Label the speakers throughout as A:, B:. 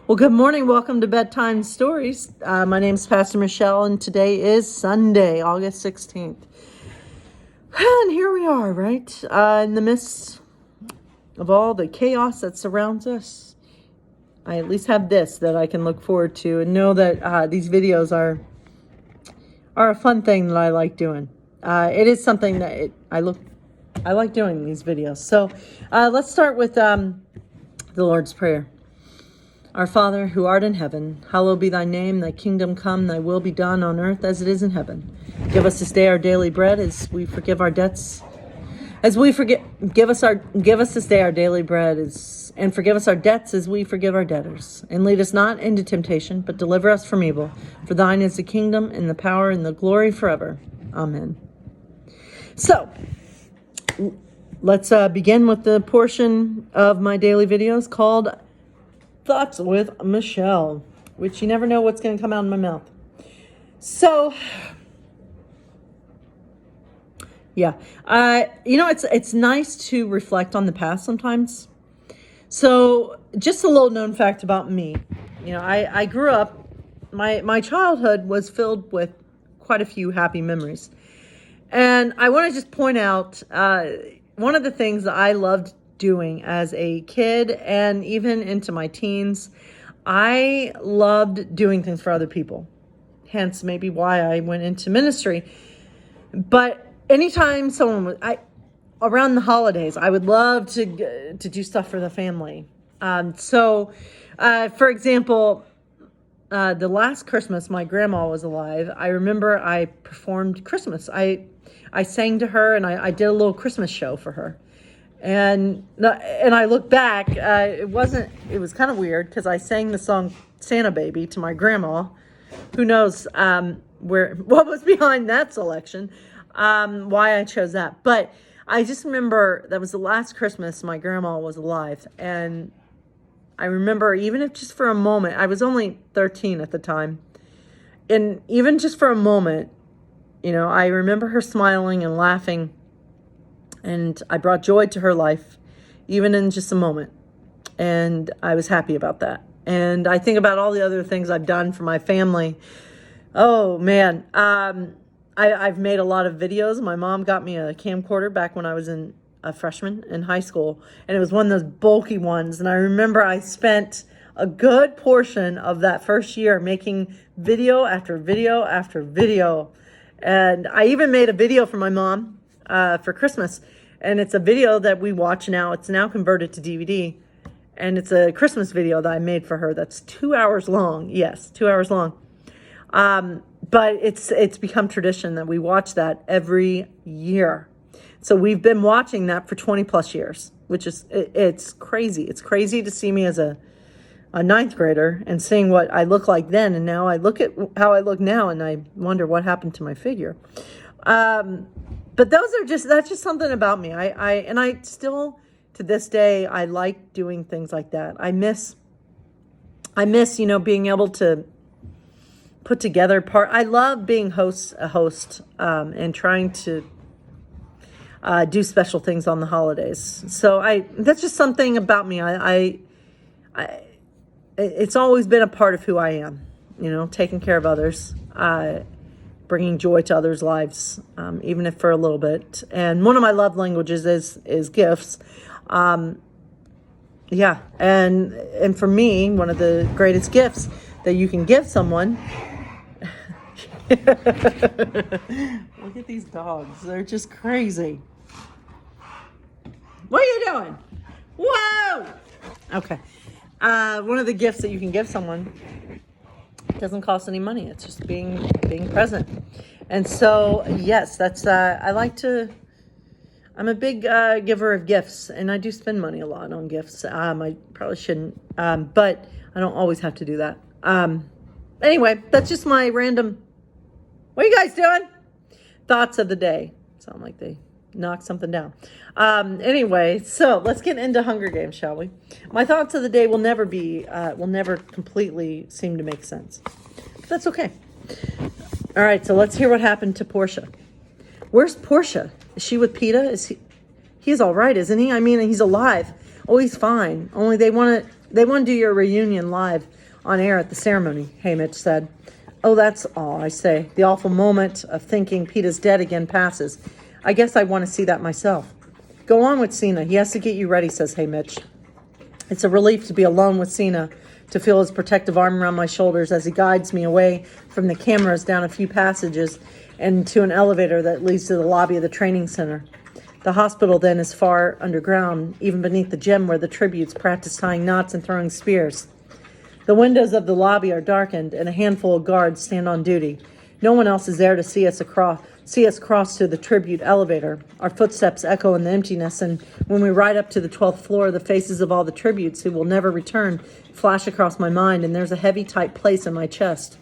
A: Well, good morning. Welcome to Bedtime Stories. My name is Pastor Michelle, and today is Sunday, August 16th. And here we are, right? In the midst of all the chaos that surrounds us. I at least have this that I can look forward to and know that these videos are a fun thing that I like doing. It is something that I like doing these videos. So let's start with the Lord's Prayer. Our Father, who art in heaven, hallowed be thy name. Thy kingdom come, thy will be done on earth as it is in heaven. Give us this day our daily bread, as we forgive our debts. Give us this day our daily bread, and forgive us our debts as we forgive our debtors. And lead us not into temptation, but deliver us from evil. For thine is the kingdom, and the power, and the glory forever. Amen. So, let's begin with the portion of my daily videos called Thoughts with Michelle, which you never know what's going to come out of my mouth. So, yeah, it's nice to reflect on the past sometimes. So, just a little known fact about me. I grew up, my childhood was filled with quite a few happy memories. And I want to just point out one of the things that I loved doing as a kid and even into my teens. I loved doing things for other people, hence maybe why I went into ministry. But anytime around the holidays, I would love to do stuff for the family. For example, the last Christmas my grandma was alive, I remember I performed Christmas. I sang to her, and I did a little Christmas show for her. And I look back, it was kind of weird because I sang the song Santa Baby to my grandma. Who knows what was behind that selection, why I chose that. But I just remember that was the last Christmas my grandma was alive. And I remember, even if just for a moment, I was only 13 at the time. And even just for a moment, I remember her smiling and laughing. And I brought joy to her life, even in just a moment. And I was happy about that. And I think about all the other things I've done for my family. Oh, man. I've made a lot of videos. My mom got me a camcorder back when I was a freshman in high school. And it was one of those bulky ones. And I remember I spent a good portion of that first year making video after video after video. And I even made a video for my mom for Christmas. And it's a video that we watch now. It's now converted to DVD. And it's a Christmas video that I made for her that's 2 hours long. Yes, 2 hours long. But it's become tradition that we watch that every year. So we've been watching that for 20 plus years, which is, it's crazy. It's crazy to see me as a ninth grader and seeing what I look like then. And now I look at how I look now and I wonder what happened to my figure. But that's just something about me. I still, to this day, I like doing things like that. I miss, being able to put together I love being a host, and trying to do special things on the holidays. So that's just something about me. It's always been a part of who I am, taking care of others, bringing joy to others' lives, even if for a little bit. And one of my love languages is gifts. And for me, one of the greatest gifts that you can give someone. Look at these dogs. They're just crazy. What are you doing? Whoa! Okay. One of the gifts that you can give someone doesn't cost any money. It's just being present. And so, yes, that's, I'm a big giver of gifts, and I do spend money a lot on gifts. I probably shouldn't, but I don't always have to do that. Anyway, that's just my random, what are you guys doing? Thoughts of the day. Sound like they knocked something down. Anyway, so let's get into Hunger Games, shall we? My thoughts of the day will never completely seem to make sense. But that's okay. All right, so let's hear what happened to Portia. Where's Portia? Is she with PETA? He's all right, isn't he? I mean, he's alive. Oh, he's fine. Only they want They want to do your reunion live on air at the ceremony, Haymitch said. Oh, that's all, I say. The awful moment of thinking Pete is dead again passes. I guess I want to see that myself. Go on with Cena. He has to get you ready, says Haymitch. It's a relief to be alone with Cena, to feel his protective arm around my shoulders as he guides me away from the cameras down a few passages and to an elevator that leads to the lobby of the training center. The hospital then is far underground, even beneath the gym where the tributes practice tying knots and throwing spears. The windows of the lobby are darkened, and a handful of guards stand on duty. No one else is there to see us cross to the tribute elevator. Our footsteps echo in the emptiness, and when we ride up to the 12th floor, the faces of all the tributes who will never return flash across my mind, and there's a heavy, tight place in my chest.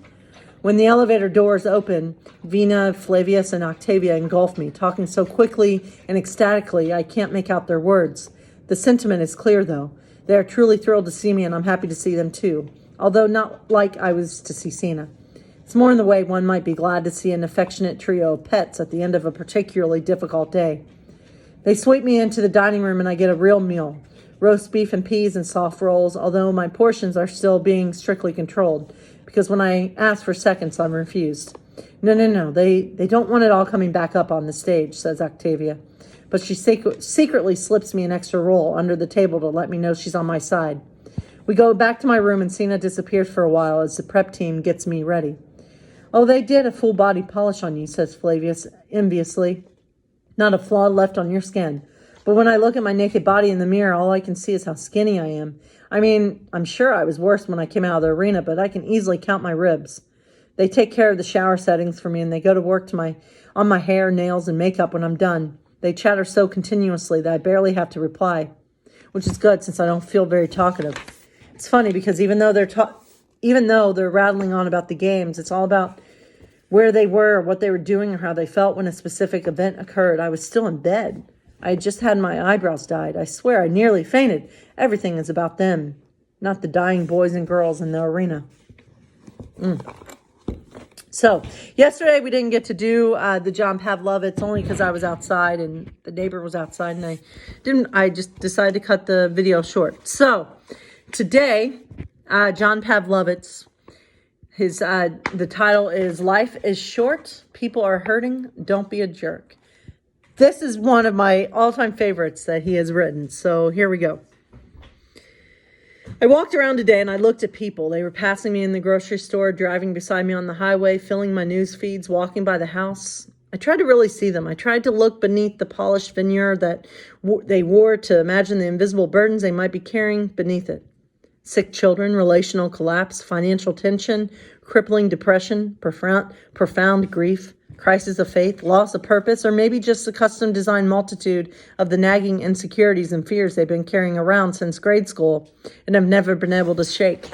A: When the elevator doors open, Vina, Flavius, and Octavia engulf me, talking so quickly and ecstatically I can't make out their words. The sentiment is clear, though. They are truly thrilled to see me, and I'm happy to see them, too, although not like I was to see Cena. It's more in the way one might be glad to see an affectionate trio of pets at the end of a particularly difficult day. They sweep me into the dining room, and I get a real meal. Roast beef and peas and soft rolls, although my portions are still being strictly controlled, because when I ask for seconds, I'm refused. No, they don't want it all coming back up on the stage, says Octavia. But she secretly slips me an extra roll under the table to let me know she's on my side. We go back to my room, and Cena disappears for a while as the prep team gets me ready. Oh, they did a full body polish on you, says Flavius enviously. Not a flaw left on your skin. But when I look at my naked body in the mirror, all I can see is how skinny I am. I mean, I'm sure I was worse when I came out of the arena, but I can easily count my ribs. They take care of the shower settings for me, and they go to work on my hair, nails, and makeup when I'm done. They chatter so continuously that I barely have to reply, which is good since I don't feel very talkative. It's funny because even though they're rattling on about the games, it's all about where they were, what they were doing, or how they felt when a specific event occurred. I was still in bed. I had just had my eyebrows dyed. I swear I nearly fainted. Everything is about them, not the dying boys and girls in the arena. So yesterday we didn't get to do the John Pavlovitz only because I was outside and the neighbor was outside, and I just decided to cut the video short. So today, John Pavlovitz, the title is Life is Short, People Are Hurting, Don't Be a Jerk. This is one of my all-time favorites that he has written. So here we go. I walked around today and I looked at people. They were passing me in the grocery store, driving beside me on the highway, filling my news feeds, walking by the house. I tried to really see them. I tried to look beneath the polished veneer that they wore to imagine the invisible burdens they might be carrying beneath it. Sick children, relational collapse, financial tension, crippling depression, profound grief, crisis of faith, loss of purpose, or maybe just the custom-designed multitude of the nagging insecurities and fears they've been carrying around since grade school and have never been able to shake.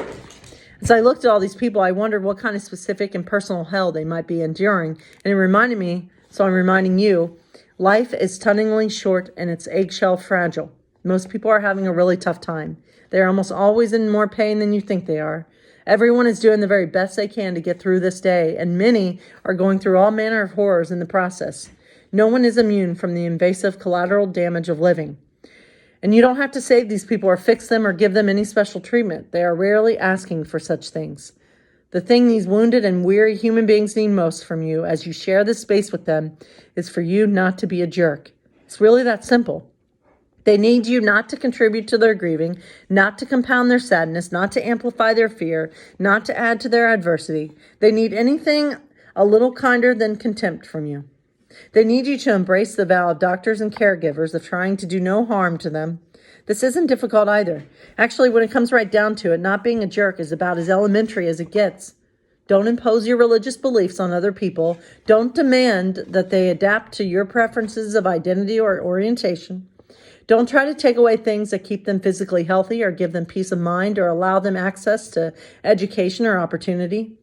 A: As I looked at all these people, I wondered what kind of specific and personal hell they might be enduring, and it reminded me, so I'm reminding you, life is stunningly short and it's eggshell fragile. Most people are having a really tough time. They're almost always in more pain than you think they are. Everyone is doing the very best they can to get through this day, and many are going through all manner of horrors in the process. No one is immune from the invasive collateral damage of living. And you don't have to save these people or fix them or give them any special treatment. They are rarely asking for such things. The thing these wounded and weary human beings need most from you as you share this space with them is for you not to be a jerk. It's really that simple. They need you not to contribute to their grieving, not to compound their sadness, not to amplify their fear, not to add to their adversity. They need anything a little kinder than contempt from you. They need you to embrace the vow of doctors and caregivers of trying to do no harm to them. This isn't difficult either. Actually, when it comes right down to it, not being a jerk is about as elementary as it gets. Don't impose your religious beliefs on other people. Don't demand that they adapt to your preferences of identity or orientation. Don't try to take away things that keep them physically healthy or give them peace of mind or allow them access to education or opportunity.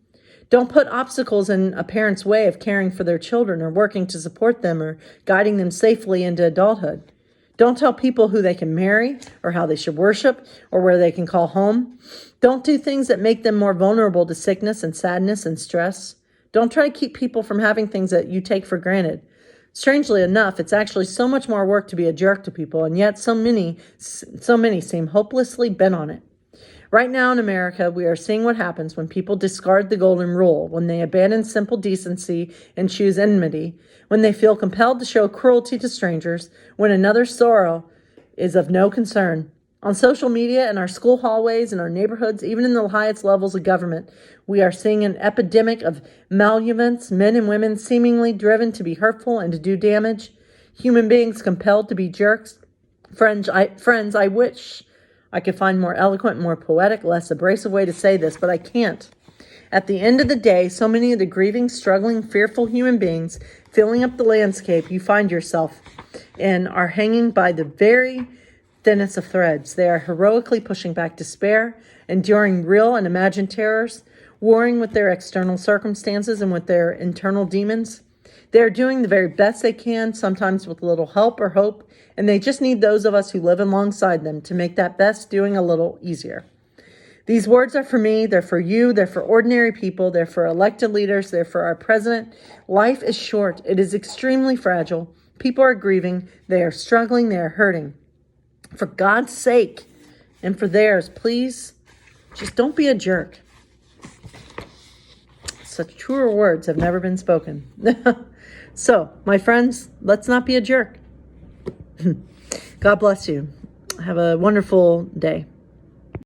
A: Don't put obstacles in a parent's way of caring for their children or working to support them or guiding them safely into adulthood. Don't tell people who they can marry or how they should worship or where they can call home. Don't do things that make them more vulnerable to sickness and sadness and stress. Don't try to keep people from having things that you take for granted. Strangely enough, it's actually so much more work to be a jerk to people, and yet so many seem hopelessly bent on it. Right now in America, we are seeing what happens when people discard the golden rule, when they abandon simple decency and choose enmity, when they feel compelled to show cruelty to strangers, when another's sorrow is of no concern. On social media, in our school hallways, in our neighborhoods, even in the highest levels of government, we are seeing an epidemic of malevolence, men and women seemingly driven to be hurtful and to do damage, human beings compelled to be jerks. Friends, I wish I could find more eloquent, more poetic, less abrasive way to say this, but I can't. At the end of the day, so many of the grieving, struggling, fearful human beings filling up the landscape you find yourself in are hanging by the very thinnest of threads. They are heroically pushing back despair, enduring real and imagined terrors, warring with their external circumstances and with their internal demons. They are doing the very best they can, sometimes with little help or hope, and they just need those of us who live alongside them to make that best doing a little easier. These words are for me, they're for you, they're for ordinary people, they're for elected leaders, they're for our president. Life is short, it is extremely fragile. People are grieving, they are struggling, they are hurting. For God's sake, and for theirs, please, just don't be a jerk. Such truer words have never been spoken. So, my friends, let's not be a jerk. God bless you. Have a wonderful day.